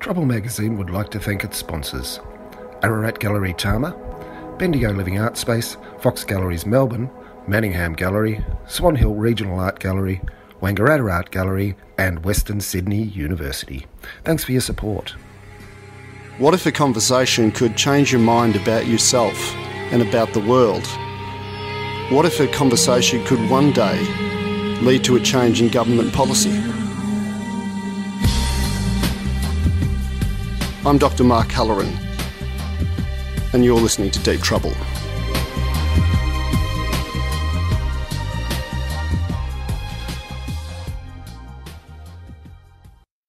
Trouble magazine would like to thank its sponsors: Ararat Gallery Tama, Bendigo Living Art Space, Fox Galleries Melbourne, Manningham Gallery, Swan Hill Regional Art Gallery, Wangaratta Art Gallery and Western Sydney University. Thanks for your support. What if a conversation could change your mind about yourself and about the world? What if a conversation could one day lead to a change in government policy? I'm Dr. Mark Mulherin, and you're listening to Deep Trouble.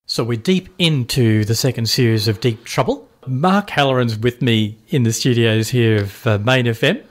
So we're deep into the second series of Deep Trouble. Mark Mullerin's with me in the studios here of Main FM,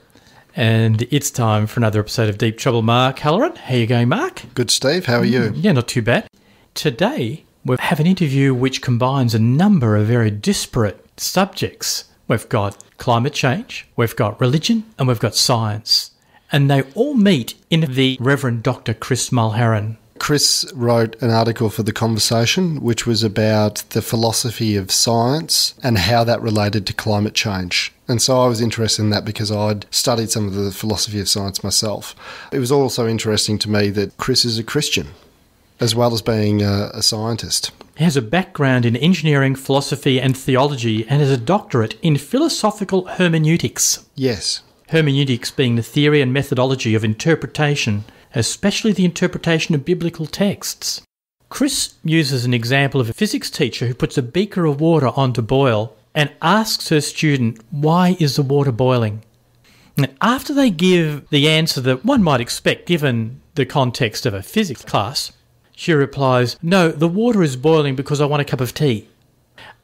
and it's time for another episode of Deep Trouble. Mark Mulherin, how are you going, Mark? Good, Steve. How are you? Yeah, not too bad. Today, we have an interview which combines a number of very disparate subjects. We've got climate change, we've got religion, and we've got science. And they all meet in the Reverend Dr. Chris Mulherin. Chris wrote an article for The Conversation, which was about the philosophy of science and how that related to climate change. And so I was interested in that because I'd studied some of the philosophy of science myself. It was also interesting to me that Chris is a Christian, as well as being a scientist. He has a background in engineering, philosophy and theology, and has a doctorate in philosophical hermeneutics. Yes. Hermeneutics being the theory and methodology of interpretation, especially the interpretation of biblical texts. Chris uses an example of a physics teacher who puts a beaker of water on to boil and asks her student, why is the water boiling? And after they give the answer that one might expect given the context of a physics class, she replies, no, the water is boiling because I want a cup of tea.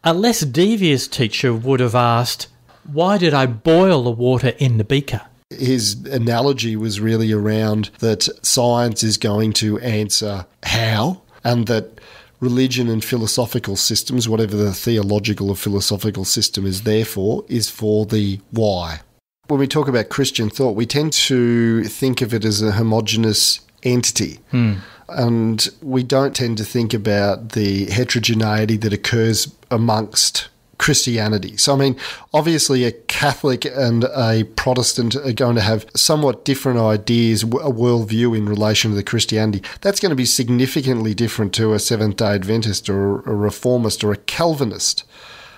A less devious teacher would have asked, why did I boil the water in the beaker? His analogy was really around that science is going to answer how, and that religion and philosophical systems, whatever the theological or philosophical system is there for, is for the why. When we talk about Christian thought, we tend to think of it as a homogeneous entity. And we don't tend to think about the heterogeneity that occurs amongst Christianity. So, I mean, obviously a Catholic and a Protestant are going to have somewhat different ideas, a worldview in relation to the Christianity. That's going to be significantly different to a Seventh-day Adventist or a Reformist or a Calvinist.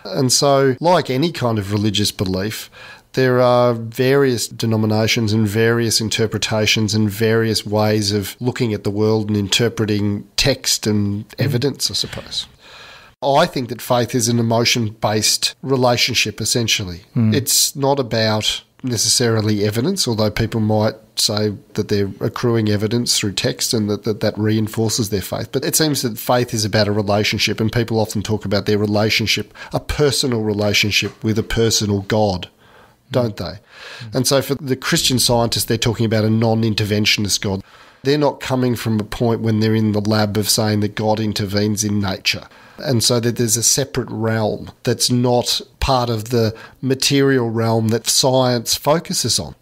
And so, like any kind of religious belief, there are various denominations and various interpretations and various ways of looking at the world and interpreting text and evidence, I suppose. I think that faith is an emotion-based relationship, essentially. It's not about necessarily evidence, although people might say that they're accruing evidence through text and that reinforces their faith. But it seems that faith is about a relationship, and people often talk about their relationship, a personal relationship with a personal God, don't they? And so for the Christian scientists, they're talking about a non-interventionist God. They're not coming from a point when they're in the lab of saying that God intervenes in nature. And so that there's a separate realm that's not part of the material realm that science focuses on.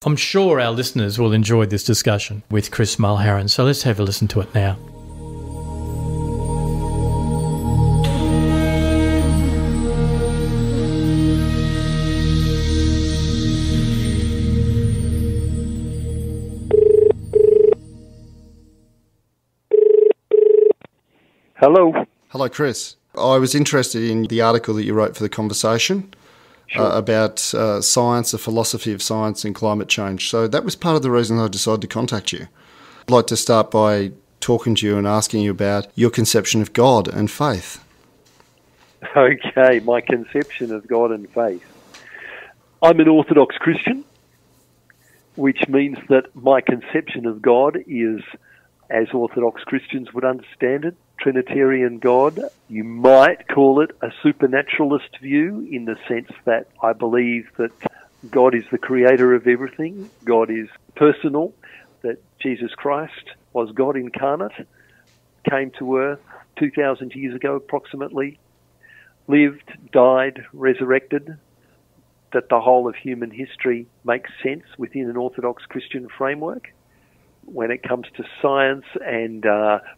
I'm sure our listeners will enjoy this discussion with Chris Mulherin, so let's have a listen to it now. Hello. Hello, Chris. I was interested in the article that you wrote for The Conversation about science, the philosophy of science and climate change. So that was part of the reason I decided to contact you. I'd like to start by talking to you and asking you about your conception of God and faith. Okay, my conception of God and faith. I'm an Orthodox Christian, which means that my conception of God is, as Orthodox Christians would understand it, Trinitarian God. You might call it a supernaturalist view in the sense that I believe that God is the creator of everything, God is personal, that Jesus Christ was God incarnate, came to earth 2,000 years ago approximately, lived, died, resurrected, that the whole of human history makes sense within an Orthodox Christian framework. When it comes to science and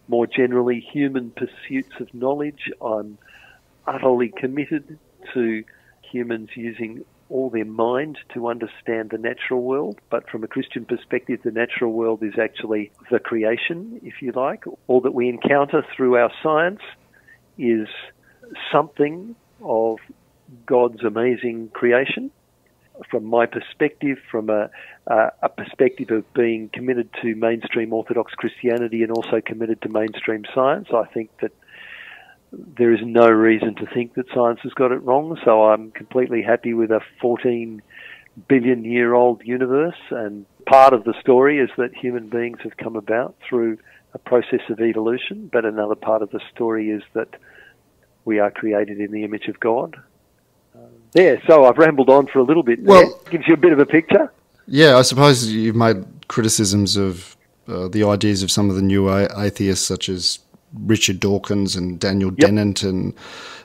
more generally human pursuits of knowledge, I'm utterly committed to humans using all their mind to understand the natural world, but from a Christian perspective, the natural world is actually the creation, if you like. All that we encounter through our science is something of God's amazing creation. From my perspective, from a perspective of being committed to mainstream Orthodox Christianity and also committed to mainstream science, I think that there is no reason to think that science has got it wrong, so I'm completely happy with a 14 billion-year-old universe, and part of the story is that human beings have come about through a process of evolution, but another part of the story is that we are created in the image of God. So I've rambled on for a little bit there. Gives you a bit of a picture. Yeah, I suppose you've made criticisms of the ideas of some of the new atheists, such as Richard Dawkins and Daniel Dennett and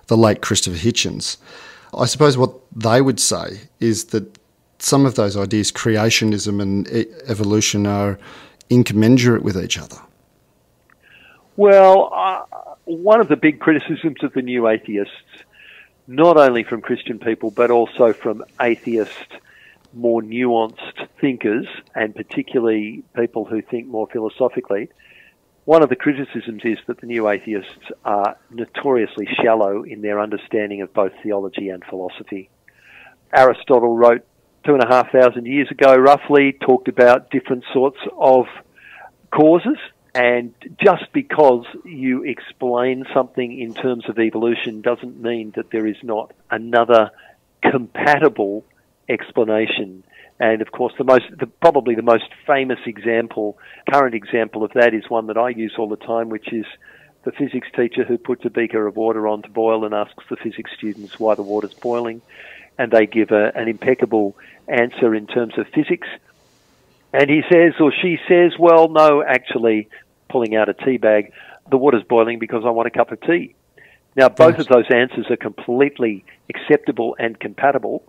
the late Christopher Hitchens. I suppose what they would say is that some of those ideas, creationism and evolution, are incommensurate with each other. Well, one of the big criticisms of the new atheists, not only from Christian people, but also from atheist, more nuanced thinkers, and particularly people who think more philosophically, one of the criticisms is that the new atheists are notoriously shallow in their understanding of both theology and philosophy. Aristotle wrote 2,500 years ago, roughly, talked about different sorts of causes, and just because you explain something in terms of evolution doesn't mean that there is not another compatible explanation. And of course, probably the most famous current example of that is one that I use all the time, which is the physics teacher who puts a beaker of water on to boil and asks the physics students why the water's boiling, and they give an impeccable answer in terms of physics. And he says, or she says, well, no, actually, pulling out a tea bag, the water's boiling because I want a cup of tea. Now, both of those answers are completely acceptable and compatible.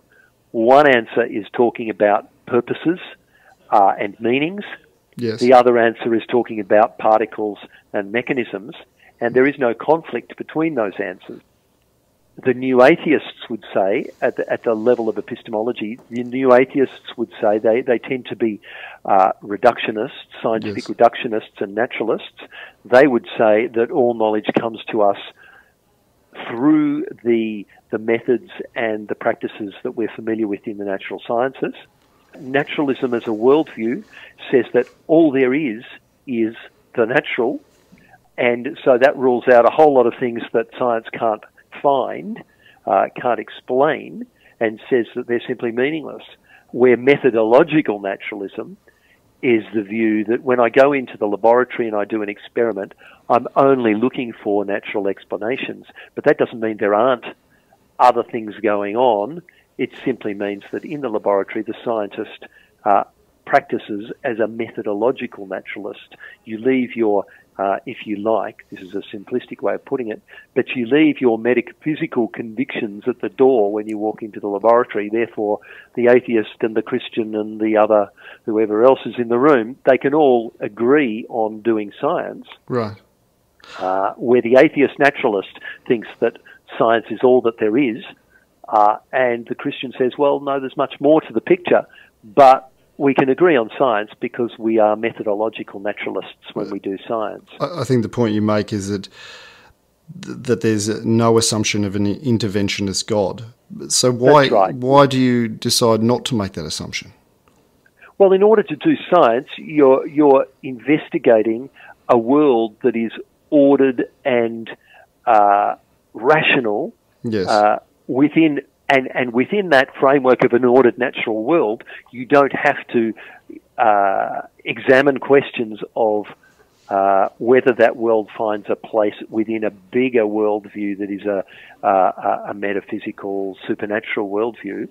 One answer is talking about purposes and meanings. Yes. The other answer is talking about particles and mechanisms, and there is no conflict between those answers. The new atheists would say, at the level of epistemology, the new atheists would say they tend to be reductionists, scientific reductionists and naturalists. They would say that all knowledge comes to us through the methods and the practices that we're familiar with in the natural sciences. Naturalism as a worldview says that all there is the natural, and so that rules out a whole lot of things that science can't find, can't explain, and says that they're simply meaningless. Where methodological naturalism is the view that when I go into the laboratory and I do an experiment, I'm only looking for natural explanations. But that doesn't mean there aren't other things going on. It simply means that in the laboratory, the scientist practices as a methodological naturalist. You leave your, if you like, this is a simplistic way of putting it, but you leave your metaphysical convictions at the door when you walk into the laboratory. Therefore, the atheist and the Christian and the other, whoever else is in the room, they can all agree on doing science. Right. Where the atheist naturalist thinks that science is all that there is, and the Christian says, well, no, there's much more to the picture, but we can agree on science because we are methodological naturalists when we do science. I think the point you make is that there's no assumption of an interventionist God. So why do you decide not to make that assumption? Well, in order to do science, you're investigating a world that is ordered and rational. Yes. Within that framework of an ordered natural world, you don't have to examine questions of whether that world finds a place within a bigger worldview that is a metaphysical, supernatural worldview.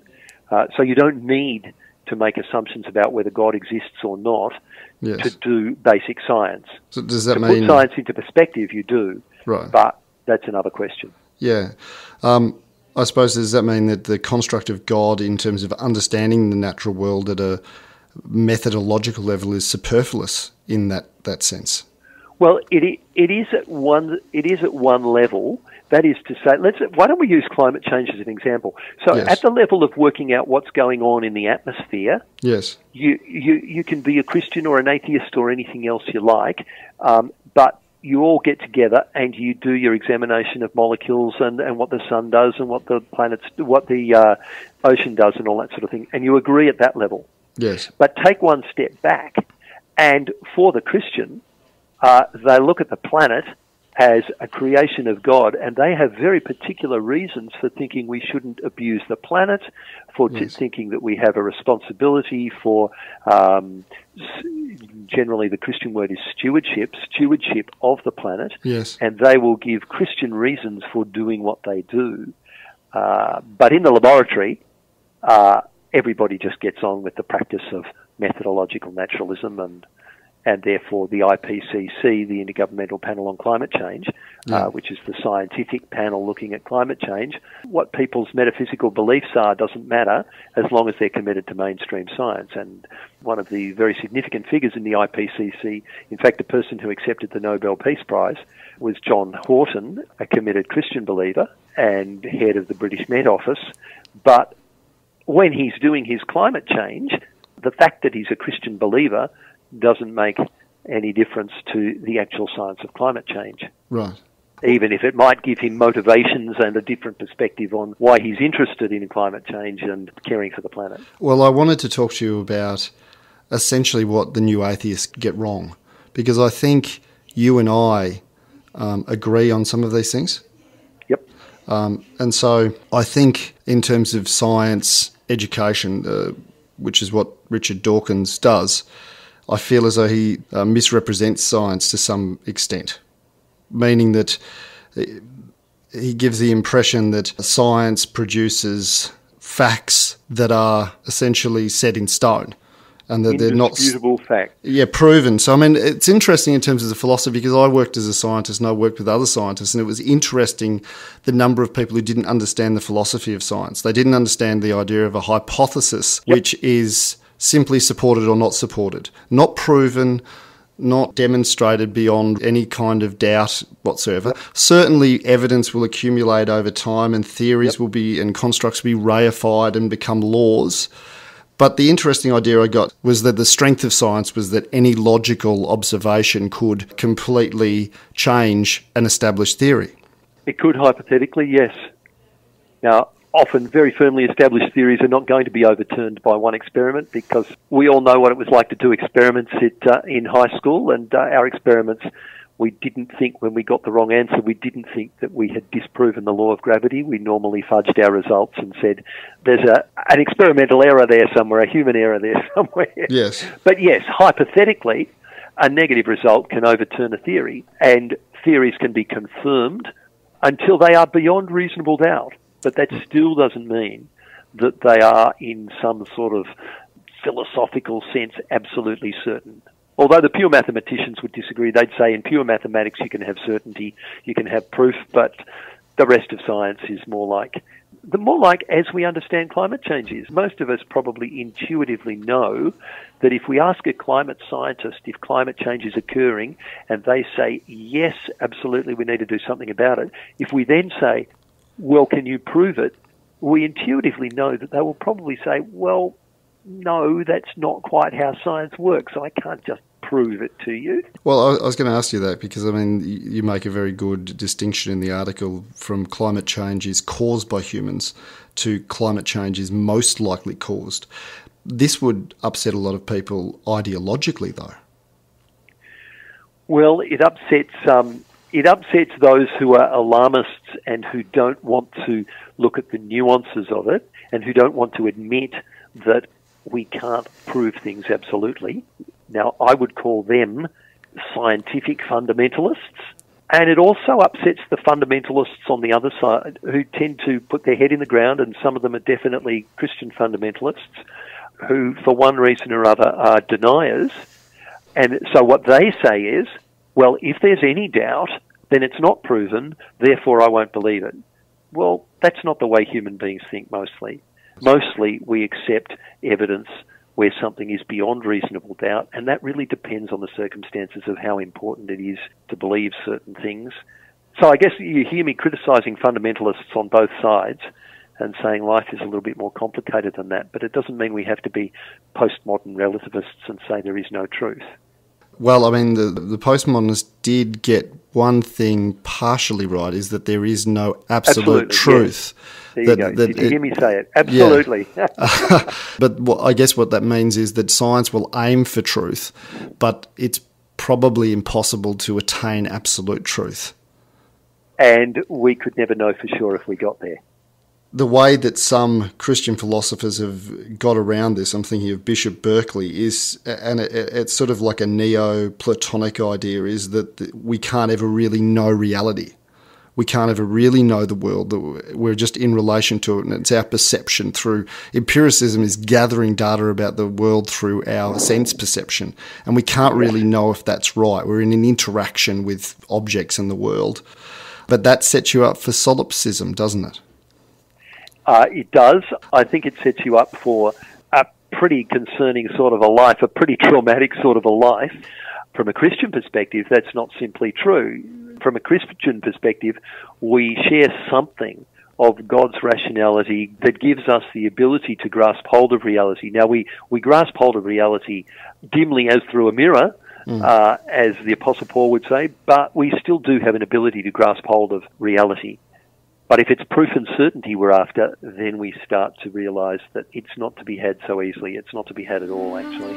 So you don't need to make assumptions about whether God exists or not to do basic science. So does that to mean... put science into perspective, you do. Right. But that's another question. Yeah. I suppose, does that mean that the construct of God in terms of understanding the natural world at a methodological level is superfluous in that sense? Well, it is at one level. That is to say, why don't we use climate change as an example? So, Yes. at the level of working out what's going on in the atmosphere, Yes. you can be a Christian or an atheist or anything else you like, but you all get together and you do your examination of molecules and what the sun does and what the ocean does and all that sort of thing, and you agree at that level. Yes. But take one step back, and for the Christian, they look at the planet as a creation of God, and they have very particular reasons for thinking we shouldn't abuse the planet, for thinking that we have a responsibility for, generally the Christian word is stewardship of the planet, Yes. and they will give Christian reasons for doing what they do. But in the laboratory, everybody just gets on with the practice of methodological naturalism and therefore the IPCC, the Intergovernmental Panel on Climate Change, which is the scientific panel looking at climate change. What people's metaphysical beliefs are doesn't matter as long as they're committed to mainstream science. And one of the very significant figures in the IPCC, in fact, the person who accepted the Nobel Peace Prize, was John Horton, a committed Christian believer and head of the British Met Office. But when he's doing his climate change, the fact that he's a Christian believer doesn't make any difference to the actual science of climate change. Right. Even if it might give him motivations and a different perspective on why he's interested in climate change and caring for the planet. Well, I wanted to talk to you about essentially what the new atheists get wrong, because I think you and I agree on some of these things. Yep. And so I think in terms of science education, which is what Richard Dawkins does, I feel as though he misrepresents science to some extent, meaning that he gives the impression that science produces facts that are essentially set in stone and that they're not... Indisputable fact. Yeah, proven. So, I mean, it's interesting in terms of the philosophy, because I worked as a scientist and I worked with other scientists, and it was interesting the number of people who didn't understand the philosophy of science. They didn't understand the idea of a hypothesis, which is simply supported or not supported, not proven, not demonstrated beyond any kind of doubt whatsoever. Certainly evidence will accumulate over time and theories will be, and constructs will be reified and become laws. But the interesting idea I got was that the strength of science was that any logical observation could completely change an established theory. It could hypothetically, yes. Now, often very firmly established theories are not going to be overturned by one experiment, because we all know what it was like to do experiments in high school, and our experiments, we didn't think, when we got the wrong answer, we didn't think that we had disproven the law of gravity. We normally fudged our results and said, there's an experimental error there somewhere, a human error there somewhere. Yes. But yes, hypothetically, a negative result can overturn a theory, and theories can be confirmed until they are beyond reasonable doubt. But that still doesn't mean that they are, in some sort of philosophical sense, absolutely certain. Although the pure mathematicians would disagree. They'd say in pure mathematics you can have certainty, you can have proof, but the rest of science is more like as we understand climate change is. Most of us probably intuitively know that if we ask a climate scientist if climate change is occurring and they say, yes, absolutely, we need to do something about it, if we then say, well, can you prove it? We intuitively know that they will probably say, well, no, that's not quite how science works, so I can't just prove it to you. Well, I was going to ask you that because, I mean, you make a very good distinction in the article from climate change is caused by humans to climate change is most likely caused. This would upset a lot of people ideologically, though. Well, it upsets those who are alarmists and who don't want to look at the nuances of it and who don't want to admit that we can't prove things absolutely. Now, I would call them scientific fundamentalists. And it also upsets the fundamentalists on the other side who tend to put their head in the ground, and some of them are definitely Christian fundamentalists who, for one reason or other, are deniers. And so what they say is, well, if there's any doubt, then it's not proven, therefore I won't believe it. Well, that's not the way human beings think mostly. Mostly we accept evidence where something is beyond reasonable doubt, and that really depends on the circumstances of how important it is to believe certain things. So I guess you hear me criticising fundamentalists on both sides and saying life is a little bit more complicated than that, but it doesn't mean we have to be postmodern relativists and say there is no truth. Well, I mean, the postmodernists did get one thing partially right, is that there is no absolute truth. Yes. There you go. Did you hear me say it? Absolutely. Yeah. But I guess what that means is that science will aim for truth, but it's probably impossible to attain absolute truth. And we could never know for sure if we got there. The way that some Christian philosophers have got around this, I'm thinking of Bishop Berkeley, and it's sort of like a Neo-Platonic idea, is that we can't ever really know reality. We can't ever really know the world. We're just in relation to it, and it's our perception through... Empiricism is gathering data about the world through our sense perception, and we can't really know if that's right. We're in an interaction with objects in the world. But that sets you up for solipsism, doesn't it? It does. I think it sets you up for a pretty concerning sort of a life, a pretty traumatic sort of a life. From a Christian perspective, that's not simply true. From a Christian perspective, we share something of God's rationality that gives us the ability to grasp hold of reality. Now, we grasp hold of reality dimly as through a mirror, as the Apostle Paul would say, but we still do have an ability to grasp hold of reality. But if it's proof and certainty we're after, then we start to realise that it's not to be had so easily. It's not to be had at all, actually.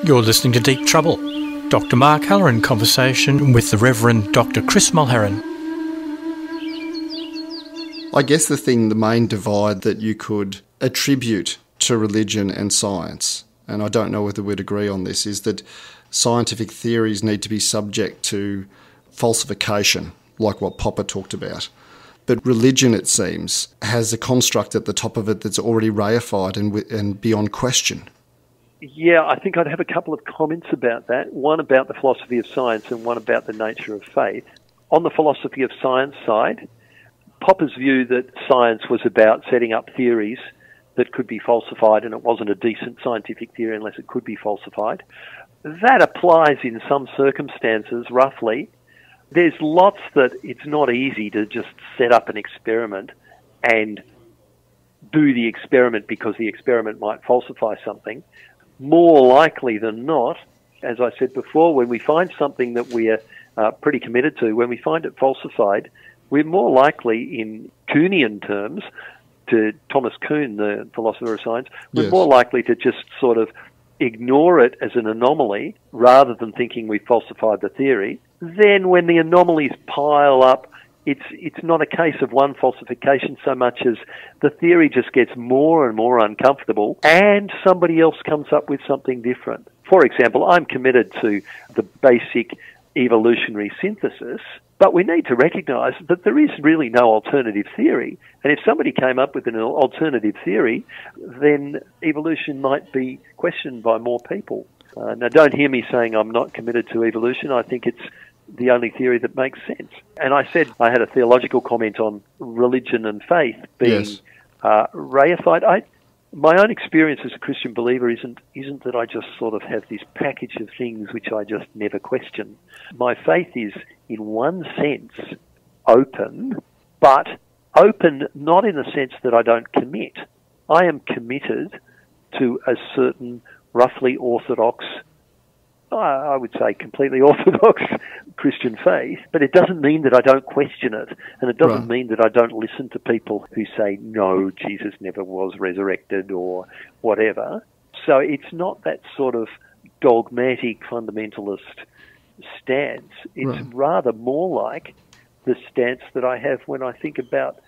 You're listening to Deep Trouble. Dr. Mark Haller in conversation with the Reverend Dr. Chris Mulherin. I guess the main divide that you could attribute to religion and science, and I don't know whether we'd agree on this, is that scientific theories need to be subject to falsification, like what Popper talked about. But religion, it seems, has a construct at the top of it that's already reified and beyond question. Yeah, I think I'd have a couple of comments about that. One about the philosophy of science and one about the nature of faith. On the philosophy of science side, Popper's view that science was about setting up theories that could be falsified, and it wasn't a decent scientific theory unless it could be falsified. That applies in some circumstances, roughly. There's lots that it's not easy to just set up an experiment and do the experiment because the experiment might falsify something. More likely than not, as I said before, when we find something that we are pretty committed to, when we find it falsified, we're more likely, in Kuhnian terms, to Thomas Kuhn, the philosopher of science, we're more likely to just sort of ignore it as an anomaly rather than thinking we falsified the theory. Then when the anomalies pile up, it's not a case of one falsification so much as the theory just gets more and more uncomfortable and somebody else comes up with something different. For example, I'm committed to the basic evolutionary synthesis, but we need to recognise that there is really no alternative theory. And if somebody came up with an alternative theory, then evolution might be questioned by more people. Now, don't hear me saying I'm not committed to evolution. I think it's the only theory that makes sense. And I said I had a theological comment on religion and faith being reified. My own experience as a Christian believer isn't that I just sort of have this package of things which I just never question. My faith is, in one sense, open, but open not in the sense that I don't commit. I am committed to a certain roughly orthodox, I would say completely orthodox Christian faith, but it doesn't mean that I don't question it, and it doesn't mean that I don't listen to people who say, no, Jesus never was resurrected or whatever. So it's not that sort of dogmatic fundamentalist stance. It's rather more like the stance that I have when I think about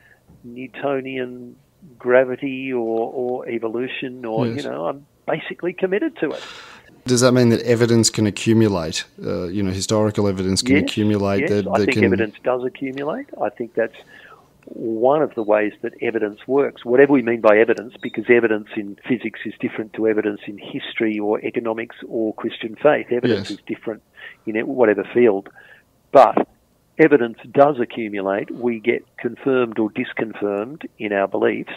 Newtonian gravity or evolution or, I'm basically committed to it. Does that mean that evidence can accumulate? Historical evidence can accumulate? Yes, I think evidence does accumulate. I think that's one of the ways that evidence works. Whatever we mean by evidence, because evidence in physics is different to evidence in history or economics or Christian faith. Evidence is different in whatever field. But evidence does accumulate. We get confirmed or disconfirmed in our beliefs.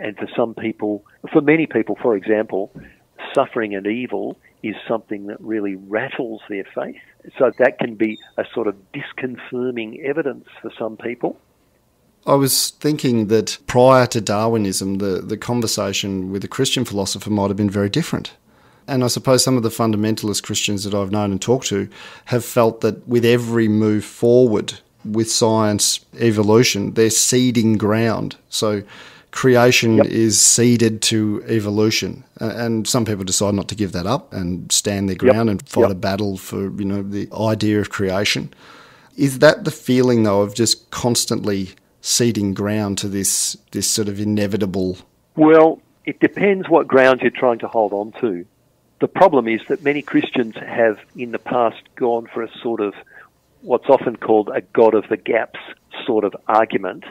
And for some people, for many people, for example, suffering and evil is something that really rattles their faith. So that can be a sort of disconfirming evidence for some people. I was thinking that prior to Darwinism, the conversation with a Christian philosopher might have been very different. And I suppose some of the fundamentalist Christians that I've known and talked to have felt that with every move forward with science, evolution, they're seeding ground. So creation is seeded to evolution. And some people decide not to give that up and stand their ground and fight a battle for, the idea of creation. Is that the feeling, though, of just constantly seeding ground to this sort of inevitable? Well, it depends what ground you're trying to hold on to. The problem is that many Christians have in the past gone for a sort of what's often called a God of the gaps sort of argument.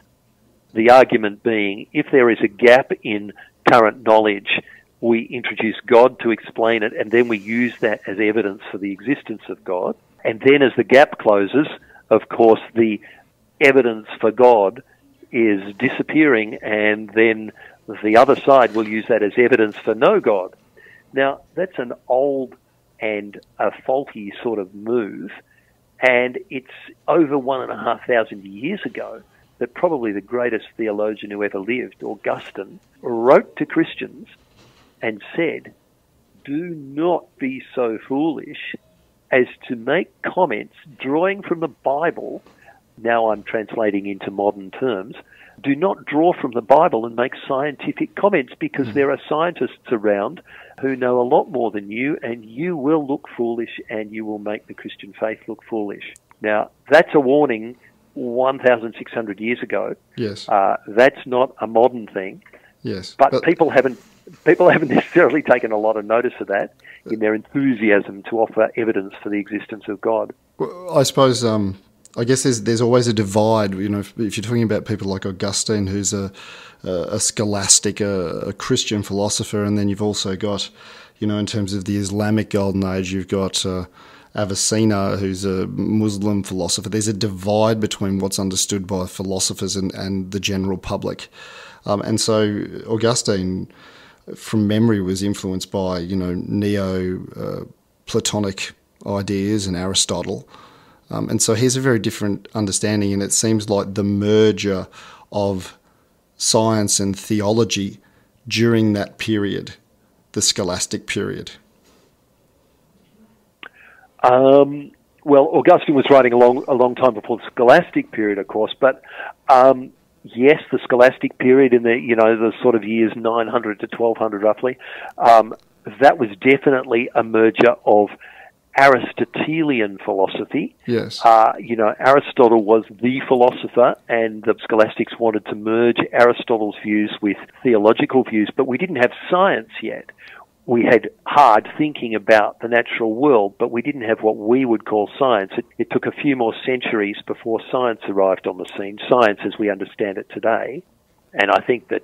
The argument being, if there is a gap in current knowledge, we introduce God to explain it, and then we use that as evidence for the existence of God. And then as the gap closes, of course, the evidence for God is disappearing, and then the other side will use that as evidence for no God. Now, that's an old and a faulty sort of move, and it's over 1,500 years ago that probably the greatest theologian who ever lived, Augustine, wrote to Christians and said, do not be so foolish as to make comments drawing from the Bible. Now I'm translating into modern terms. Do not draw from the Bible and make scientific comments, because there are scientists around who know a lot more than you, and you will look foolish and you will make the Christian faith look foolish. Now, that's a warning 1,600 years ago. Yes. That's not a modern thing. Yes. But people haven't necessarily taken a lot of notice of that in their enthusiasm to offer evidence for the existence of God. Well, I suppose I guess there's always a divide. If you're talking about people like Augustine, who's a scholastic, a Christian philosopher, and then you've also got, in terms of the Islamic Golden Age, you've got Avicenna, who's a Muslim philosopher. There's a divide between what's understood by philosophers and the general public. And so Augustine, from memory, was influenced by, Neo-Platonic ideas and Aristotle. And so here's a very different understanding, and it seems like the merger of science and theology during that period, the scholastic period. Well, Augustine was writing a long time before the scholastic period, of course, but yes, the scholastic period in the sort of years 900 to 1200 roughly, that was definitely a merger of Aristotelian philosophy. Yes. Aristotle was the philosopher, and the scholastics wanted to merge Aristotle's views with theological views, but we didn't have science yet. We had hard thinking about the natural world, but we didn't have what we would call science. It took a few more centuries before science arrived on the scene, science as we understand it today. And I think that,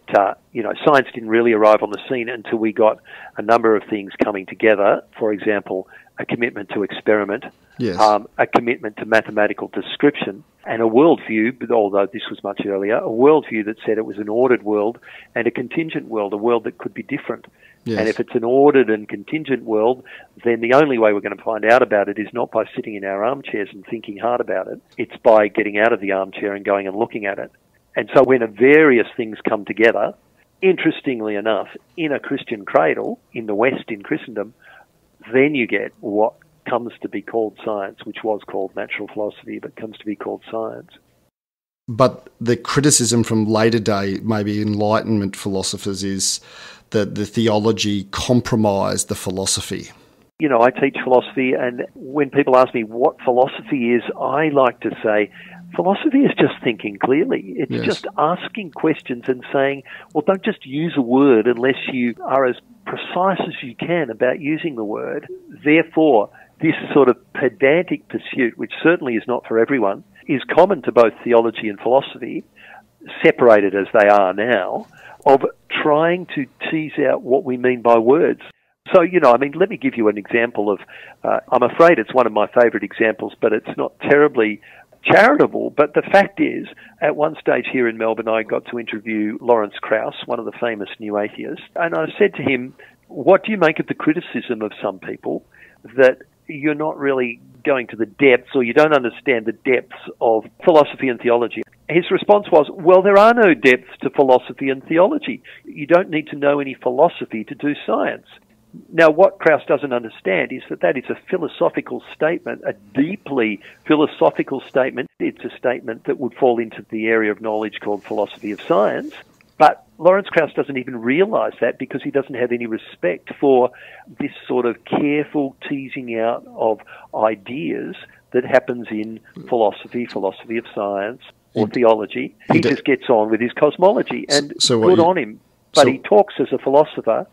science didn't really arrive on the scene until we got a number of things coming together. For example, a commitment to experiment, yes. A commitment to mathematical description, and a worldview, but although this was much earlier, a worldview that said it was an ordered world and a contingent world, a world that could be different. Yes. And if it's an ordered and contingent world, then the only way we're going to find out about it is not by sitting in our armchairs and thinking hard about it. It's by getting out of the armchair and going and looking at it. And so when various things come together, interestingly enough, in a Christian cradle, in the West, in Christendom, then you get what comes to be called science, which was called natural philosophy, but comes to be called science. But the criticism from later day, maybe Enlightenment philosophers, is that the theology compromised the philosophy. I teach philosophy, and when people ask me what philosophy is, I like to say philosophy is just thinking clearly. It's just asking questions and saying, well, don't just use a word unless you are as precise as you can about using the word. Therefore, this sort of pedantic pursuit, which certainly is not for everyone, is common to both theology and philosophy, separated as they are now, of trying to tease out what we mean by words. So, let me give you an example of, I'm afraid it's one of my favourite examples, but it's not terribly charitable, but the fact is, at one stage here in Melbourne, I got to interview Lawrence Krauss, one of the famous new atheists, and I said to him, what do you make of the criticism of some people that you're not really going to the depths, or you don't understand the depths of philosophy and theology? His response was, well, there are no depths to philosophy and theology. You don't need to know any philosophy to do science. Now, what Krauss doesn't understand is that is a philosophical statement, a deeply philosophical statement. It's a statement that would fall into the area of knowledge called philosophy of science. But Lawrence Krauss doesn't even realise that because he doesn't have any respect for this sort of careful teasing out of ideas that happens in philosophy of science, or theology. He just gets on with his cosmology, and good on him. But he talks as a philosopher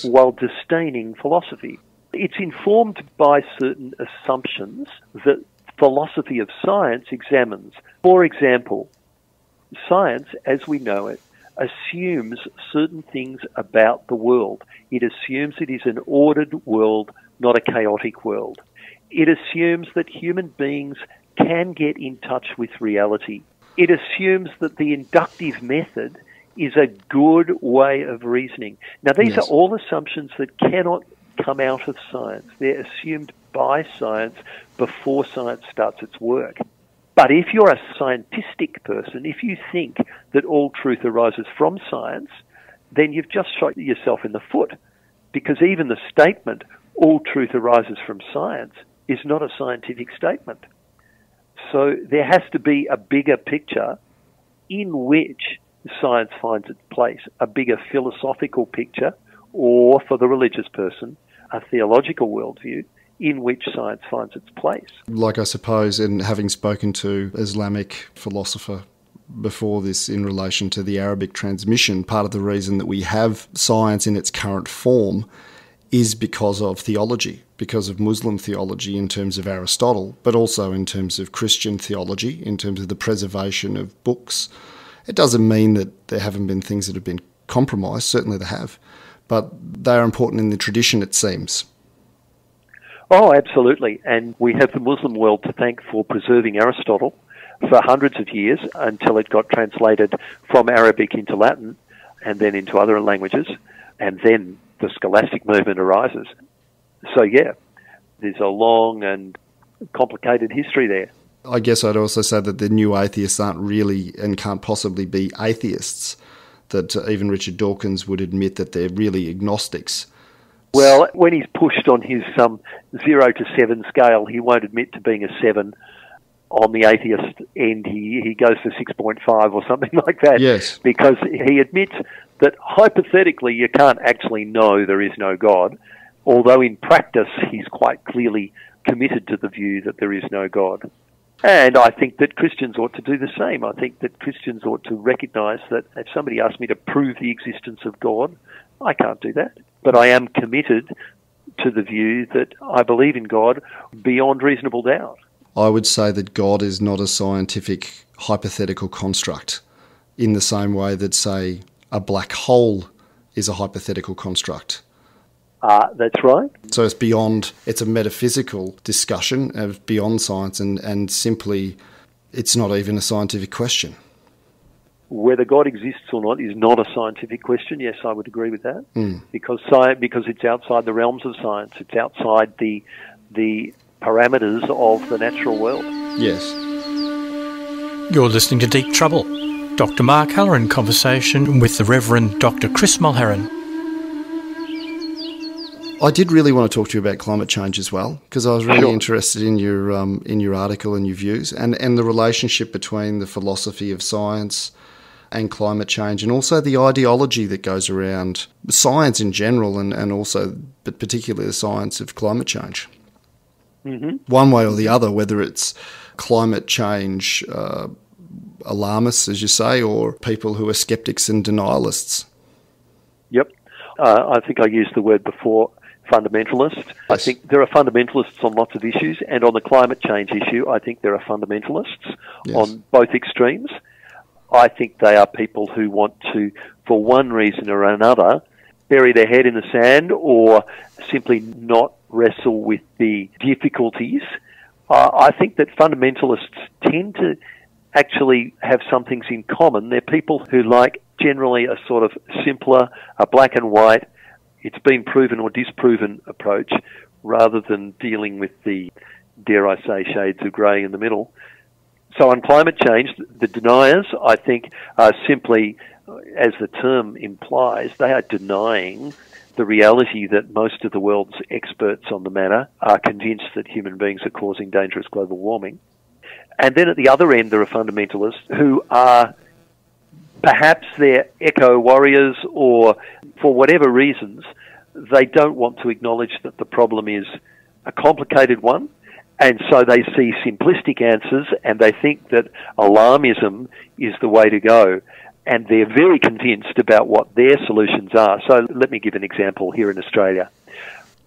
while disdaining philosophy. It's informed by certain assumptions that philosophy of science examines. For example, science, as we know it, assumes certain things about the world. It assumes it is an ordered world, not a chaotic world. It assumes that human beings can get in touch with reality. It assumes that the inductive method is a good way of reasoning. Now, these are all assumptions that cannot come out of science. They're assumed by science before science starts its work. But if you're a scientistic person, if you think that all truth arises from science, then you've just shot yourself in the foot, because even the statement, all truth arises from science, is not a scientific statement. So there has to be a bigger picture in which science finds its place, a bigger philosophical picture, or for the religious person, a theological worldview in which science finds its place. Like I suppose, in having spoken to Islamic philosopher before this in relation to the Arabic transmission, part of the reason that we have science in its current form is because of theology, because of Muslim theology in terms of Aristotle, but also in terms of Christian theology, in terms of the preservation of books. It doesn't mean that there haven't been things that have been compromised, certainly they have, but they are important in the tradition, it seems. Oh, absolutely. And we have the Muslim world to thank for preserving Aristotle for hundreds of years until it got translated from Arabic into Latin and then into other languages, and then the scholastic movement arises. So, yeah, there's a long and complicated history there. I guess I'd also say that the new atheists aren't really and can't possibly be atheists, that even Richard Dawkins would admit that they're really agnostics. Well, when he's pushed on his 0 to 7 scale, he won't admit to being a 7. On the atheist end, he goes to 6.5 or something like that. Yes. Because he admits that hypothetically you can't actually know there is no God, although in practice he's quite clearly committed to the view that there is no God. And I think that Christians ought to do the same. I think that Christians ought to recognise that if somebody asked me to prove the existence of God, I can't do that. But I am committed to the view that I believe in God beyond reasonable doubt. I would say that God is not a scientific hypothetical construct in the same way that, say, a black hole is a hypothetical construct. That's right. So it's a metaphysical discussion of beyond science, and simply it's not even a scientific question. Whether God exists or not is not a scientific question. Yes, I would agree with that. Because it's outside the realms of science. It's outside the parameters of the natural world. Yes. You're listening to Deep Trouble. Dr. Mark Haller in conversation with the Reverend Dr. Chris Mulherin. I did really want to talk to you about climate change as well, because I was really interested in your article and your views, and the relationship between the philosophy of science and climate change, and also the ideology that goes around science in general, and also, but particularly the science of climate change. Mm-hmm. One way or the other, whether it's climate change alarmists, as you say, or people who are skeptics and denialists. Yep. I think I used the word before, fundamentalist. Yes. I think there are fundamentalists on lots of issues, and on the climate change issue, I think there are fundamentalists on both extremes. I think they are people who want to, for one reason or another, bury their head in the sand or simply not wrestle with the difficulties. I think that fundamentalists tend to actually have some things in common. They're people who like generally a sort of simpler, a black and white, it's been proven or disproven approach, rather than dealing with the, dare I say, shades of grey in the middle. So on climate change, the deniers, I think, are simply, as the term implies, they are denying the reality that most of the world's experts on the matter are convinced that human beings are causing dangerous global warming. And then at the other end, there are fundamentalists who are, perhaps they're eco warriors, or for whatever reasons, they don't want to acknowledge that the problem is a complicated one, and so they see simplistic answers and they think that alarmism is the way to go, and they're very convinced about what their solutions are. So let me give an example here in Australia.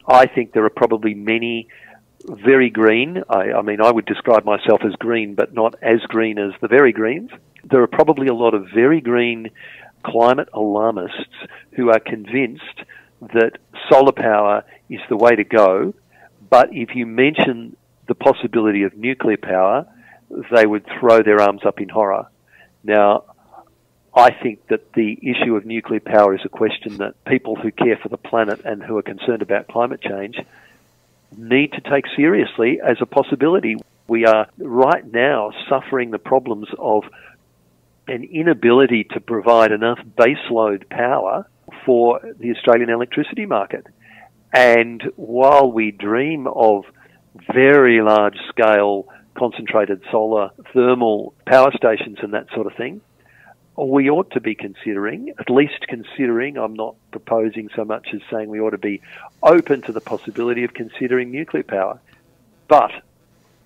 I think there are probably many very green, I mean, I would describe myself as green, but not as green as the very greens. There are probably a lot of very green climate alarmists who are convinced that solar power is the way to go, but if you mention the possibility of nuclear power, they would throw their arms up in horror. Now, I think that the issue of nuclear power is a question that people who care for the planet and who are concerned about climate change need to take seriously as a possibility. We are right now suffering the problems of an inability to provide enough baseload power for the Australian electricity market. And while we dream of very large-scale concentrated solar thermal power stations and that sort of thing, we ought to be considering, at least considering, I'm not proposing so much as saying we ought to be open to the possibility of considering nuclear power. But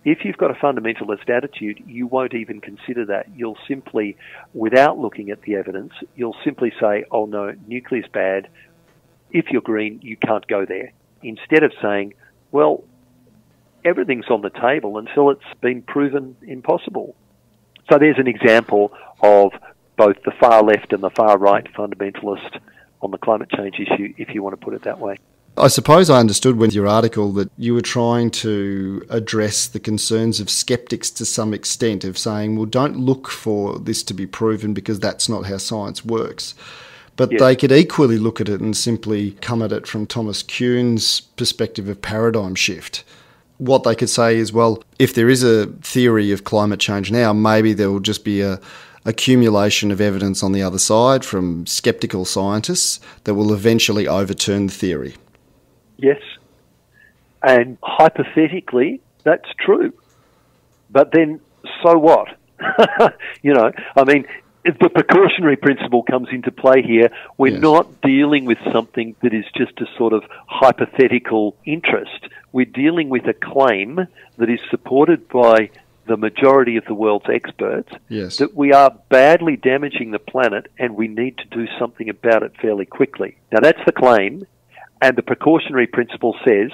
if you've got a fundamentalist attitude, you won't even consider that. You'll simply, without looking at the evidence, you'll simply say, oh no, nuclear's bad. If you're green, you can't go there. Instead of saying, well, everything's on the table until it's been proven impossible. So there's an example of both the far left and the far right fundamentalist on the climate change issue, if you want to put it that way. I suppose I understood with your article that you were trying to address the concerns of skeptics to some extent, of saying, well, don't look for this to be proven because that's not how science works. But yes, they could equally look at it and simply come at it from Thomas Kuhn's perspective of paradigm shift. What they could say is, well, if there is a theory of climate change now, maybe there will just be a accumulation of evidence on the other side from sceptical scientists that will eventually overturn the theory. Yes, and hypothetically, that's true. But then, so what? You know, I mean, if the precautionary principle comes into play here, we're not dealing with something that is just a sort of hypothetical interest. We're dealing with a claim that is supported by the majority of the world's experts, that we are badly damaging the planet and we need to do something about it fairly quickly. Now, that's the claim, and the precautionary principle says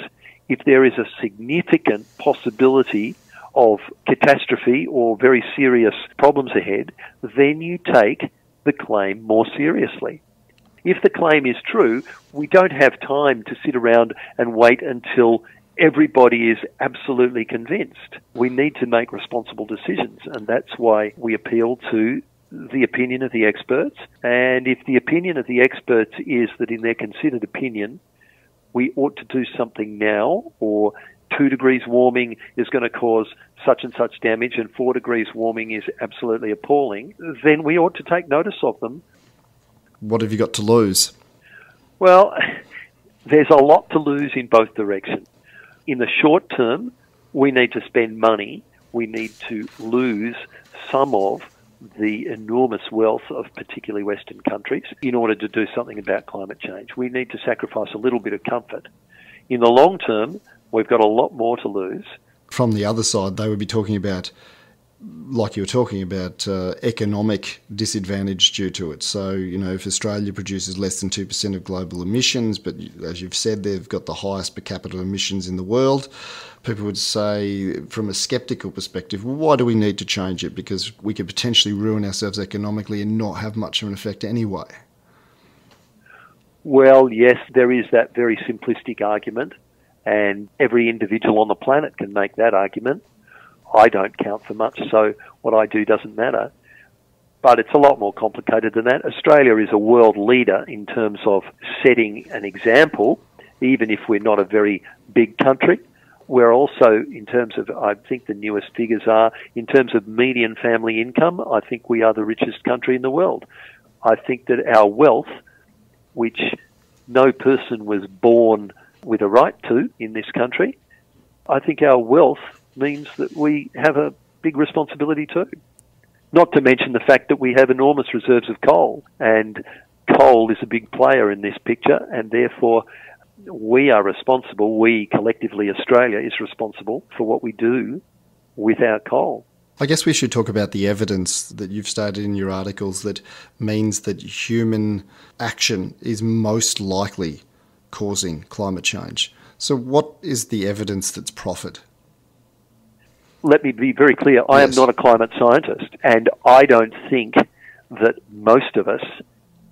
if there is a significant possibility of catastrophe or very serious problems ahead, then you take the claim more seriously. If the claim is true, we don't have time to sit around and wait until everybody is absolutely convinced. We need to make responsible decisions, and that's why we appeal to the opinion of the experts. And if the opinion of the experts is that in their considered opinion, we ought to do something now, or 2 degrees warming is going to cause such and such damage and 4 degrees warming is absolutely appalling, then we ought to take notice of them. What have you got to lose? Well, there's a lot to lose in both directions. In the short term, we need to spend money. We need to lose some of the enormous wealth of particularly Western countries in order to do something about climate change. We need to sacrifice a little bit of comfort. In the long term, we've got a lot more to lose. From the other side, they would be talking about, like you were talking about, economic disadvantage due to it. So, you know, if Australia produces less than 2% of global emissions, but as you've said, they've got the highest per capita emissions in the world, people would say, from a sceptical perspective, well, why do we need to change it? Because we could potentially ruin ourselves economically and not have much of an effect anyway. Well, yes, there is that very simplistic argument, and every individual on the planet can make that argument. I don't count for much, so what I do doesn't matter. But it's a lot more complicated than that. Australia is a world leader in terms of setting an example, even if we're not a very big country. We're also, in terms of, I think the newest figures are, in terms of median family income, I think we are the richest country in the world. I think that our wealth, which no person was born with a right to in this country, I think our wealth means that we have a big responsibility too. Not to mention the fact that we have enormous reserves of coal, and coal is a big player in this picture, and therefore we are responsible, we collectively, Australia is responsible for what we do with our coal. I guess we should talk about the evidence that you've stated in your articles that means that human action is most likely causing climate change. So what is the evidence that's proffered? Let me be very clear. I am not a climate scientist, and I don't think that most of us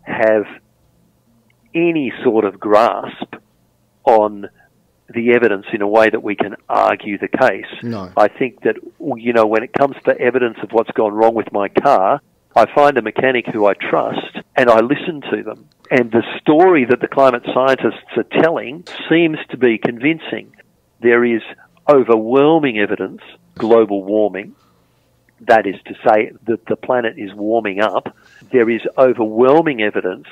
have any sort of grasp on the evidence in a way that we can argue the case. No. I think that, when it comes to evidence of what's gone wrong with my car, I find a mechanic who I trust and I listen to them. And the story that the climate scientists are telling seems to be convincing. There is overwhelming evidence, global warming, that is to say that the planet is warming up. There is overwhelming evidence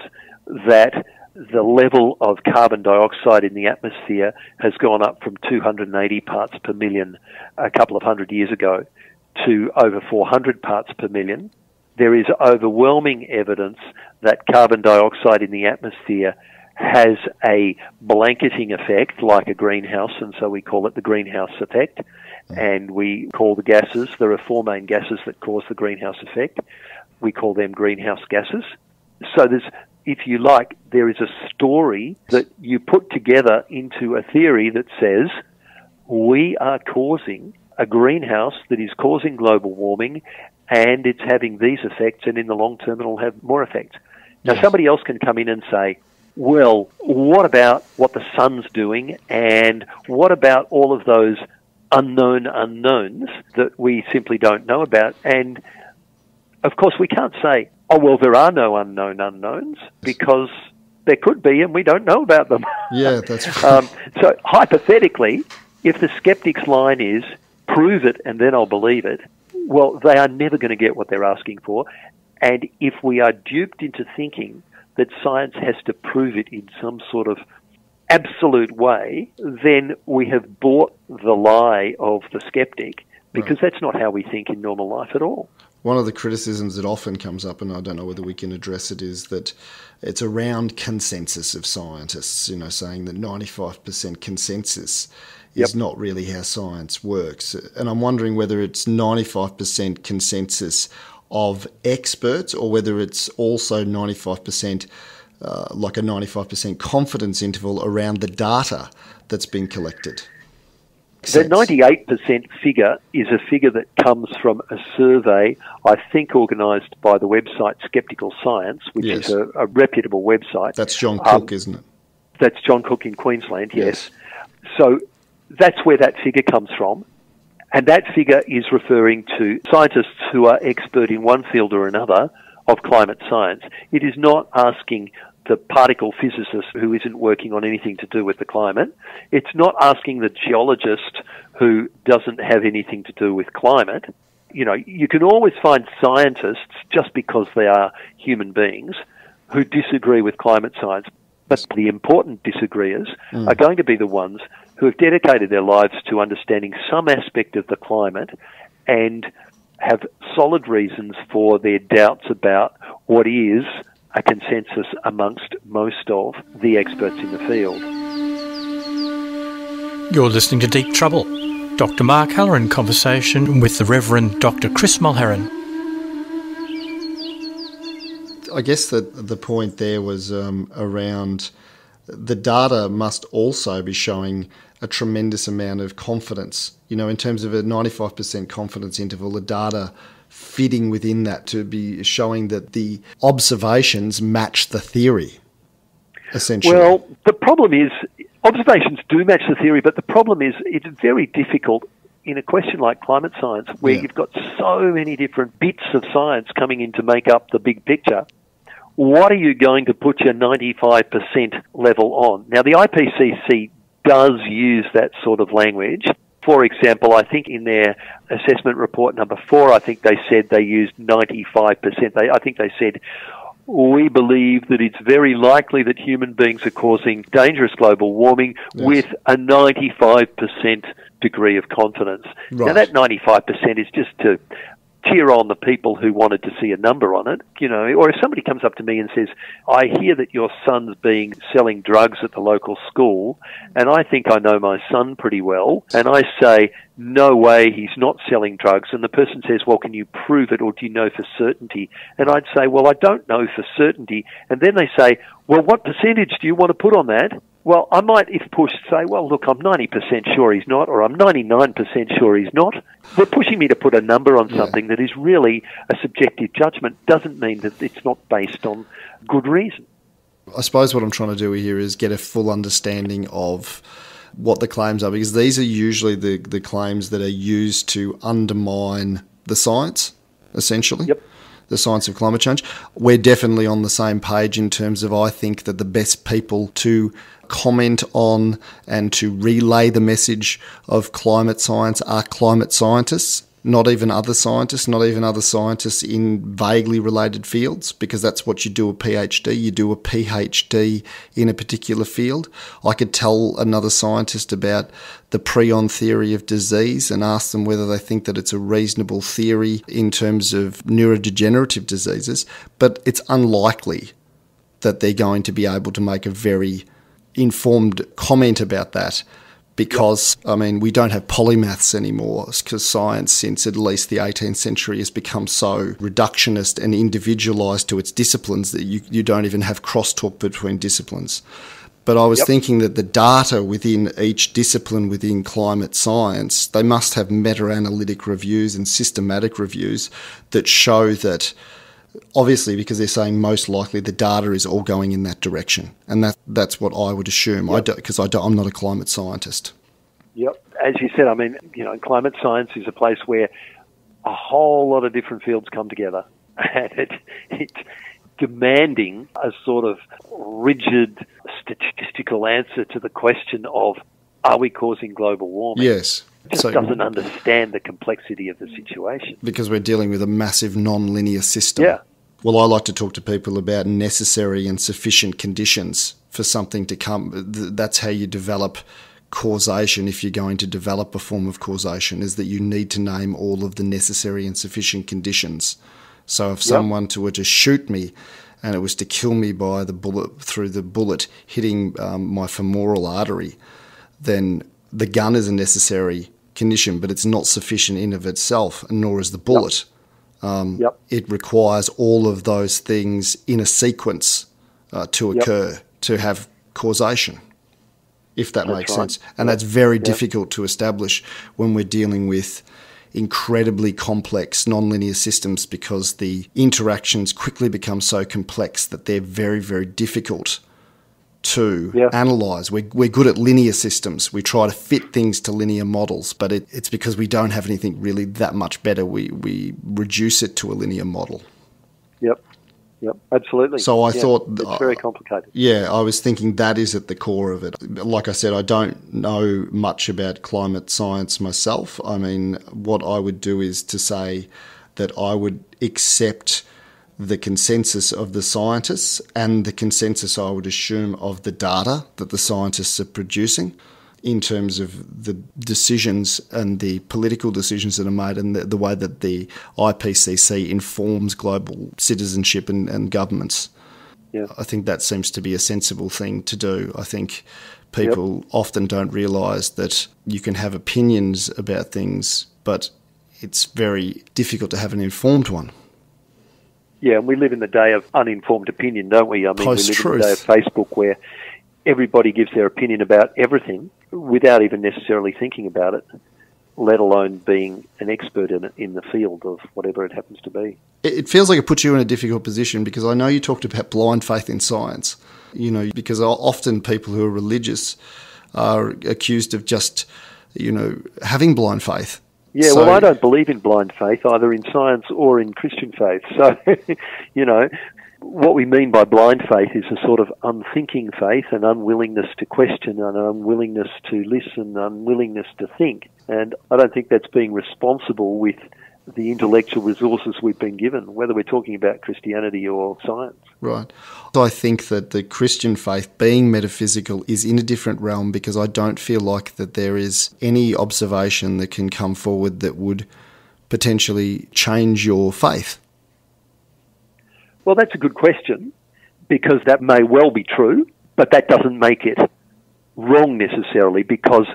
that the level of carbon dioxide in the atmosphere has gone up from 280 parts per million a couple of hundred years ago to over 400 parts per million. There is overwhelming evidence that carbon dioxide in the atmosphere has a blanketing effect like a greenhouse, and so we call it the greenhouse effect. And we call the gases, there are four main gases that cause the greenhouse effect. We call them greenhouse gases. So there's, if you like, there is a story that you put together into a theory that says we are causing a greenhouse that is causing global warming, and it's having these effects, and in the long term it'll have more effects. Now, somebody else can come in and say, well, what about what the sun's doing, and what about all of those unknown unknowns that we simply don't know about? And, of course, we can't say, oh, well, there are no unknown unknowns, because there could be, and we don't know about them. Yeah, that's right. So, hypothetically, if the skeptic's line is, prove it and then I'll believe it, well, they are never going to get what they're asking for. And if we are duped into thinking that science has to prove it in some sort of absolute way, then we have bought the lie of the skeptic, because that's not how we think in normal life at all. One of the criticisms that often comes up, and I don't know whether we can address it, is that it's around consensus of scientists, saying that 95% consensus is not really how science works. And I'm wondering whether it's 95% consensus of experts, or whether it's also 95%, like a 95% confidence interval around the data that's been collected. The 98% figure is a figure that comes from a survey, I think, organised by the website Skeptical Science, which is a reputable website. That's John Cook, isn't it? That's John Cook in Queensland, yes. So that's where that figure comes from. And that figure is referring to scientists who are expert in one field or another of climate science. It is not asking the particle physicist who isn't working on anything to do with the climate. It's not asking the geologist who doesn't have anything to do with climate. You can always find scientists, just because they are human beings, who disagree with climate science. But the important disagreeers are going to be the ones who have dedicated their lives to understanding some aspect of the climate and have solid reasons for their doubts about what is a consensus amongst most of the experts in the field. You're listening to Deep Trouble. Dr. Mark Haller in conversation with the Reverend Dr. Chris Mulherin. I guess that the point there was around the data must also be showing a tremendous amount of confidence. In terms of a 95% confidence interval, the data fitting within that to be showing that the observations match the theory, essentially. Well, the problem is observations do match the theory, but the problem is it's very difficult in a question like climate science, where you've got so many different bits of science coming in to make up the big picture, what are you going to put your 95% level on? Now, the IPCC does use that sort of language. For example, I think in their assessment report number 4, I think they said they used 95%. I think they said, we believe that it's very likely that human beings are causing dangerous global warming with a 95% degree of confidence. Right. Now, that 95% is just to cheer on the people who wanted to see a number on it, you know, or if somebody comes up to me and says, I hear that your son's selling drugs at the local school, and I think I know my son pretty well, and I say, no way, he's not selling drugs, and the person says, well, can you prove it, or do you know for certainty? And I'd say, well, I don't know for certainty, and then they say, well, what percentage do you want to put on that? Well, I might, if pushed, say, well, look, I'm 90% sure he's not, or I'm 99% sure he's not. They're pushing me to put a number on something that is really a subjective judgment. Doesn't mean that it's not based on good reason. I suppose what I'm trying to do here is get a full understanding of what the claims are, because these are usually the claims that are used to undermine the science, essentially. Yep. The science of climate change. We're definitely on the same page in terms of, I think that the best people to comment on and to relay the message of climate science are climate scientists, not even other scientists in vaguely related fields, because that's what you do a PhD. You do a PhD in a particular field. I could tell another scientist about the prion theory of disease and ask them whether they think that it's a reasonable theory in terms of neurodegenerative diseases, but it's unlikely that they're going to be able to make a very informed comment about that. Because, I mean, we don't have polymaths anymore, because science, since at least the 18th century, has become so reductionist and individualised to its disciplines that you don't even have crosstalk between disciplines. But I was thinking that the data within each discipline within climate science, they must have meta-analytic reviews and systematic reviews that show that, obviously, because they're saying most likely the data is all going in that direction. And that's what I would assume, because I'm not a climate scientist. Yep. As you said, I mean, you know, climate science is a place where a whole lot of different fields come together. And it's demanding a sort of rigid statistical answer to the question of, are we causing global warming? Yes. Just doesn't understand the complexity of the situation. Because we're dealing with a massive non-linear system. Yeah. Well, I like to talk to people about necessary and sufficient conditions for something to come. That's how you develop causation, if you're going to develop a form of causation, is that you need to name all of the necessary and sufficient conditions. So if someone were to shoot me and it was to kill me by the bullet hitting my femoral artery, then the gun is a necessary condition, but it's not sufficient in of itself, and nor is the bullet. It requires all of those things in a sequence to occur, to have causation, if that makes sense. And that's very difficult to establish when we're dealing with incredibly complex nonlinear systems, because the interactions quickly become so complex that they're very, very difficult to analyse. We're good at linear systems. We try to fit things to linear models, but it's because we don't have anything really that much better. We reduce it to a linear model. Yep, absolutely. So I thought... It's very complicated. Yeah, I was thinking that is at the core of it. Like I said, I don't know much about climate science myself. I mean, what I would do is to say that I would accept the consensus of the scientists and the consensus, I would assume, of the data that the scientists are producing in terms of the decisions and the political decisions that are made, and the way that the IPCC informs global citizenship and governments. Yeah. I think that seems to be a sensible thing to do. I think people often don't realise that you can have opinions about things, but it's very difficult to have an informed one. Yeah, and we live in the day of uninformed opinion, don't we? I mean, Post-truth. We live in the day of Facebook where everybody gives their opinion about everything without even necessarily thinking about it, let alone being an expert in the field of whatever it happens to be. It feels like it puts you in a difficult position, because I know you talked about blind faith in science, you know, because often people who are religious are accused of just having blind faith. Yeah, well, I don't believe in blind faith, either in science or in Christian faith. So, what we mean by blind faith is a sort of unthinking faith, an unwillingness to question, an unwillingness to listen, unwillingness to think. And I don't think that's being responsible with the intellectual resources we've been given, whether we're talking about Christianity or science. Right. I think that the Christian faith, being metaphysical, is in a different realm because I don't feel like that there is any observation that can come forward that would potentially change your faith. Well, that's a good question, because that may well be true, but that doesn't make it wrong necessarily, because,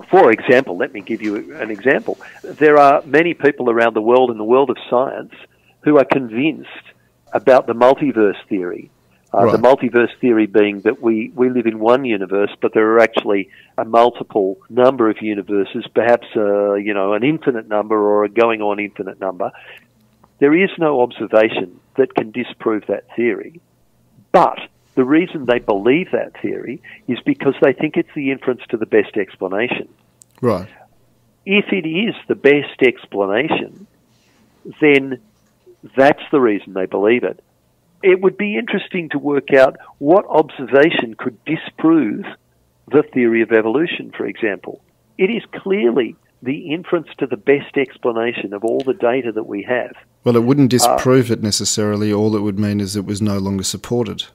for example, let me give you an example. There are many people around the world in the world of science who are convinced about the multiverse theory. Right. The multiverse theory being that we live in one universe, but there are actually a multiple number of universes, perhaps an infinite number or a going on infinite number. There is no observation that can disprove that theory, but the reason they believe that theory is because they think it's the inference to the best explanation. Right. If it is the best explanation, then that's the reason they believe it. It would be interesting to work out what observation could disprove the theory of evolution, for example. It is clearly the inference to the best explanation of all the data that we have. Well, it wouldn't disprove it necessarily. All it would mean is it was no longer supported.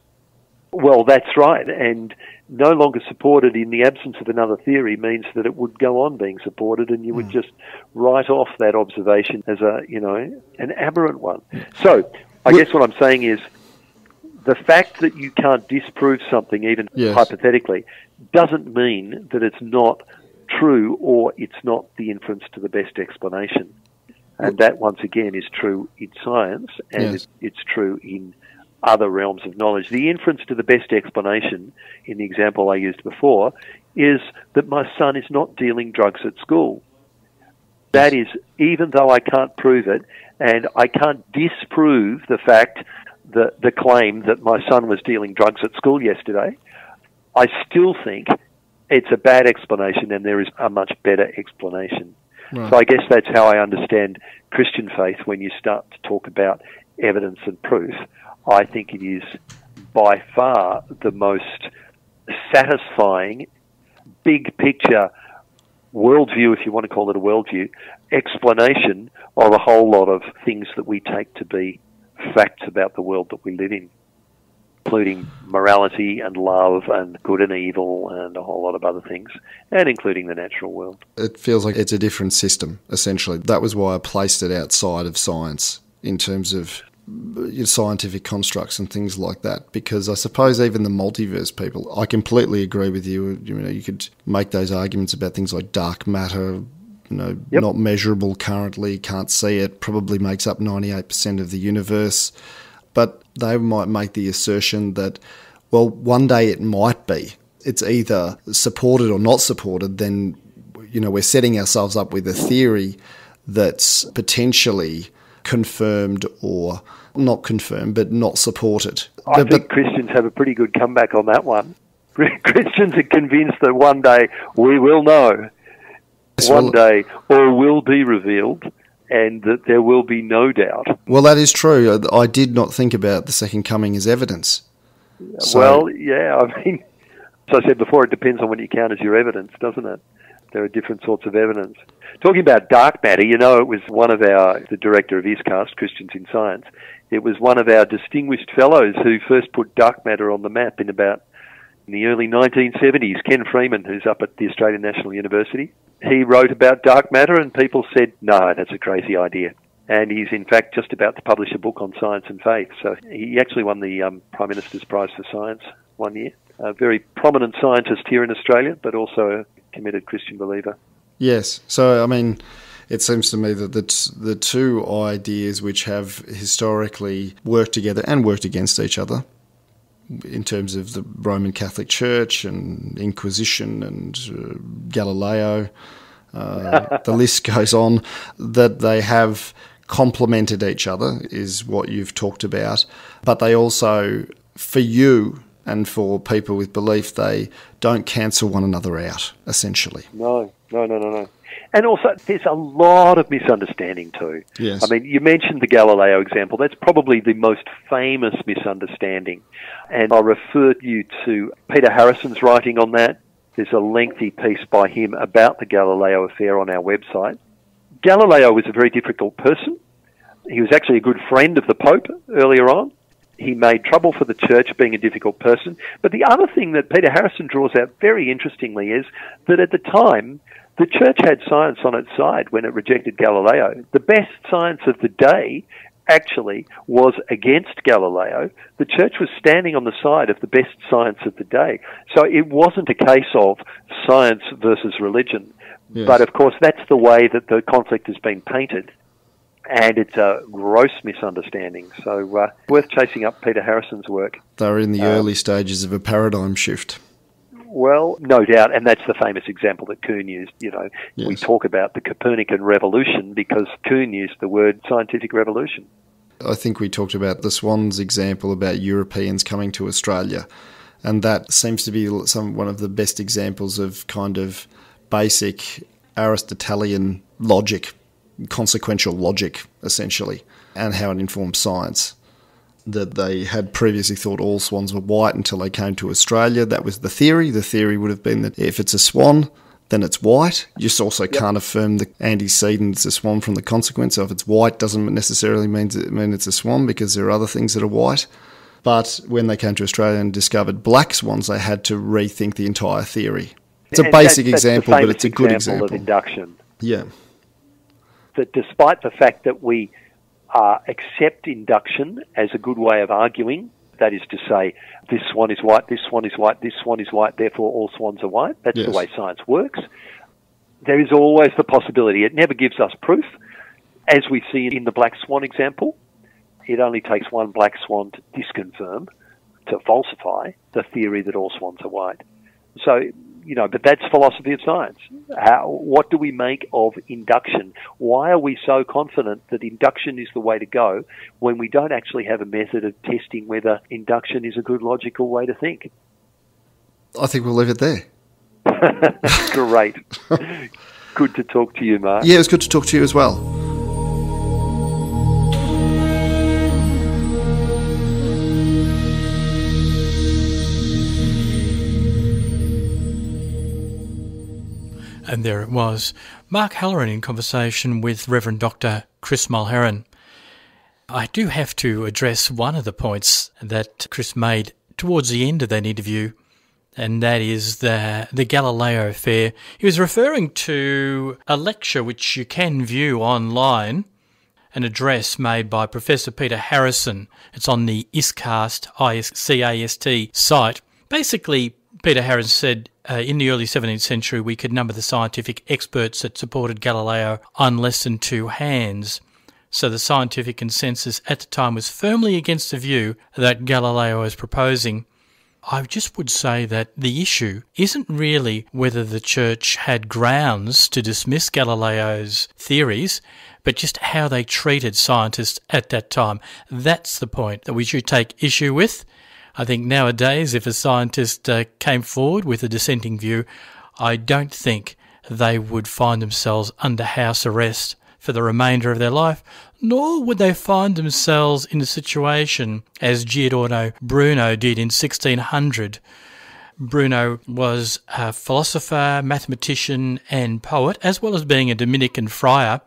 Well, that's right. And no longer supported in the absence of another theory means that it would go on being supported, and you would just write off that observation as an aberrant one. So I guess what I'm saying is the fact that you can't disprove something, even hypothetically, doesn't mean that it's not true or it's not the inference to the best explanation. And that, once again, is true in science, and it's true in other realms of knowledge. The inference to the best explanation, in the example I used before, is that my son is not dealing drugs at school. That is, even though I can't prove it, and I can't disprove the fact, the claim that my son was dealing drugs at school yesterday, I still think it's a bad explanation and there is a much better explanation. Right. So I guess that's how I understand Christian faith when you start to talk about evidence and proof. I think it is by far the most satisfying, big picture worldview, if you want to call it a worldview, explanation of a whole lot of things that we take to be facts about the world that we live in, including morality and love and good and evil and a whole lot of other things, and including the natural world. It feels like it's a different system, essentially. That was why I placed it outside of science in terms of scientific constructs and things like that, because I suppose even the multiverse people, I completely agree with you. You could make those arguments about things like dark matter, not measurable currently, can't see it, probably makes up 98% of the universe. But they might make the assertion that, well, one day it might be. It's either supported or not supported, then, we're setting ourselves up with a theory that's potentially confirmed or not confirmed, but not supported. I think Christians have a pretty good comeback on that one. Christians are convinced that one day we will know, one day all will be revealed, and that there will be no doubt. Well, that is true. I did not think about the second coming as evidence. As I said before, it depends on what you count as your evidence, doesn't it? There are different sorts of evidence. Talking about dark matter, it was one of the director of ISCAST, Christians in Science, it was one of our distinguished fellows who first put dark matter on the map in the early 1970s, Ken Freeman, who's up at the Australian National University. He wrote about dark matter and people said, no, that's a crazy idea. And he's in fact just about to publish a book on science and faith. So he actually won the Prime Minister's Prize for Science one year. A very prominent scientist here in Australia, but also a committed Christian believer. Yes. So, it seems to me that the two ideas which have historically worked together and worked against each other, in terms of the Roman Catholic Church and Inquisition and Galileo, the list goes on, that they have complemented each other is what you've talked about. But they also, for you and for people with belief, they don't cancel one another out, essentially. No, No. And also, there's a lot of misunderstanding too. Yes. I mean, you mentioned the Galileo example. That's probably the most famous misunderstanding. And I'll refer you to Peter Harrison's writing on that. There's a lengthy piece by him about the Galileo affair on our website. Galileo was a very difficult person. He was actually a good friend of the Pope earlier on. He made trouble for the church, being a difficult person. But the other thing that Peter Harrison draws out very interestingly is that at the time, the church had science on its side when it rejected Galileo. The best science of the day actually was against Galileo. The church was standing on the side of the best science of the day. So it wasn't a case of science versus religion. Yes. But of course, that's the way that the conflict has been painted. And it's a gross misunderstanding. So worth chasing up Peter Harrison's work. They were in the early stages of a paradigm shift. Well, no doubt, and that's the famous example that Kuhn used. Yes. We talk about the Copernican revolution because Kuhn used the word scientific revolution. I think we talked about the Swans example about Europeans coming to Australia, and that seems to be one of the best examples of kind of basic Aristotelian logic, consequential logic, essentially, and how it informs science. That they had previously thought all swans were white until they came to Australia. That was the theory. The theory would have been that if it's a swan, then it's white. You just also can't affirm the antecedent it's a swan from the consequence. So if it's white, doesn't necessarily mean it's a swan because there are other things that are white. But when they came to Australia and discovered black swans, they had to rethink the entire theory. It's a basic example, but it's a good example of induction. Yeah. That despite the fact that we accept induction as a good way of arguing, that is to say, this swan is white, this swan is white, this swan is white, therefore all swans are white. That's the way science works. There is always the possibility. It never gives us proof. As we see in the black swan example, it only takes one black swan to disconfirm, to falsify the theory that all swans are white. So, but that's philosophy of science. What do we make of induction? Why are we so confident that induction is the way to go when we don't actually have a method of testing whether induction is a good logical way to think? I think we'll leave it there. Great. Good to talk to you, Mark. Yeah, it was good to talk to you as well. And there it was, Mark Halloran in conversation with Reverend Dr. Chris Mulherin. I do have to address one of the points that Chris made towards the end of that interview, and that is the Galileo affair. He was referring to a lecture which you can view online, an address made by Professor Peter Harrison. It's on the ISCAST, ISCAST site. Basically, Peter Harrison said, in the early 17th century, we could number the scientific experts that supported Galileo on less than two hands. So the scientific consensus at the time was firmly against the view that Galileo was proposing. I just would say that the issue isn't really whether the church had grounds to dismiss Galileo's theories, but just how they treated scientists at that time. That's the point that we should take issue with. I think nowadays, if a scientist came forward with a dissenting view, I don't think they would find themselves under house arrest for the remainder of their life, nor would they find themselves in a situation as Giordano Bruno did in 1600. Bruno was a philosopher, mathematician and poet, as well as being a Dominican friar.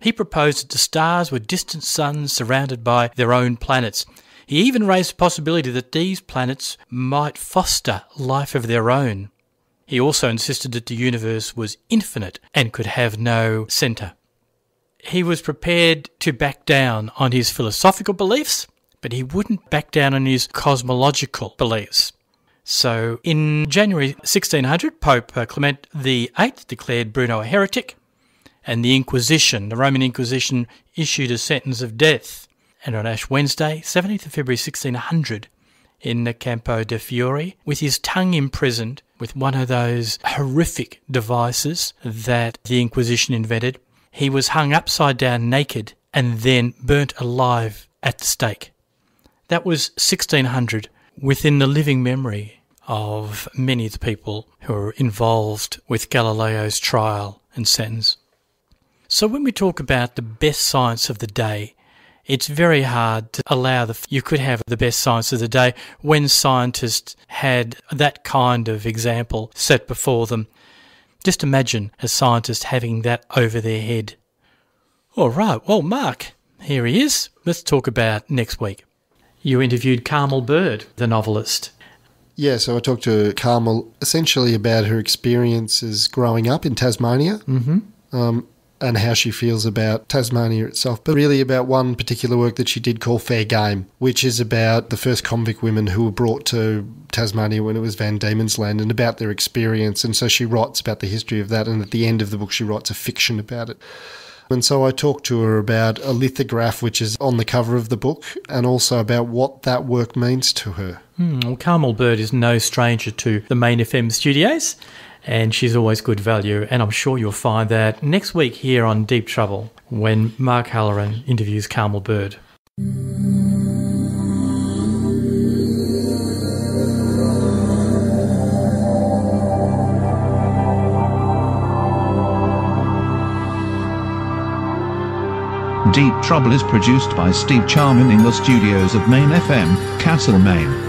He proposed that the stars were distant suns surrounded by their own planets. He even raised the possibility that these planets might foster life of their own. He also insisted that the universe was infinite and could have no centre. He was prepared to back down on his philosophical beliefs, but he wouldn't back down on his cosmological beliefs. So in January 1600, Pope Clement VIII declared Bruno a heretic, and the Inquisition, the Roman Inquisition, issued a sentence of death. And on Ash Wednesday, 17th of February 1600, in the Campo de Fiore, with his tongue imprisoned with one of those horrific devices that the Inquisition invented, he was hung upside down naked and then burnt alive at the stake. That was 1600, within the living memory of many of the people who are involved with Galileo's trial and sentence. So when we talk about the best science of the day, it's very hard to allow you could have the best science of the day when scientists had that kind of example set before them. Just imagine a scientist having that over their head. All right, well, Mark, here he is. Let's talk about next week. You interviewed Carmel Bird, the novelist. Yeah, so I talked to Carmel essentially about her experiences growing up in Tasmania. And how she feels about Tasmania itself, but really about one particular work that she did called Fair Game, which is about the first convict women who were brought to Tasmania when it was Van Diemen's Land and about their experience. And so she writes about the history of that, and at the end of the book she writes a fiction about it. And so I talked to her about a lithograph which is on the cover of the book and also about what that work means to her. Well, Carmel Bird is no stranger to the Main FM studios, and she's always good value, and I'm sure you'll find that next week here on Deep Trouble when Mark Halloran interviews Carmel Bird. Deep Trouble is produced by Steve Charman in the studios of Main FM, Castle, Maine.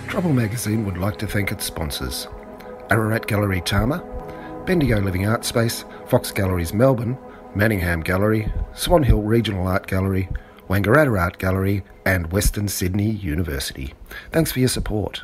Trouble magazine would like to thank its sponsors: Ararat Gallery Tama, Bendigo Living Art Space, Fox Galleries Melbourne, Manningham Gallery, Swan Hill Regional Art Gallery, Wangaratta Art Gallery and Western Sydney University. Thanks for your support.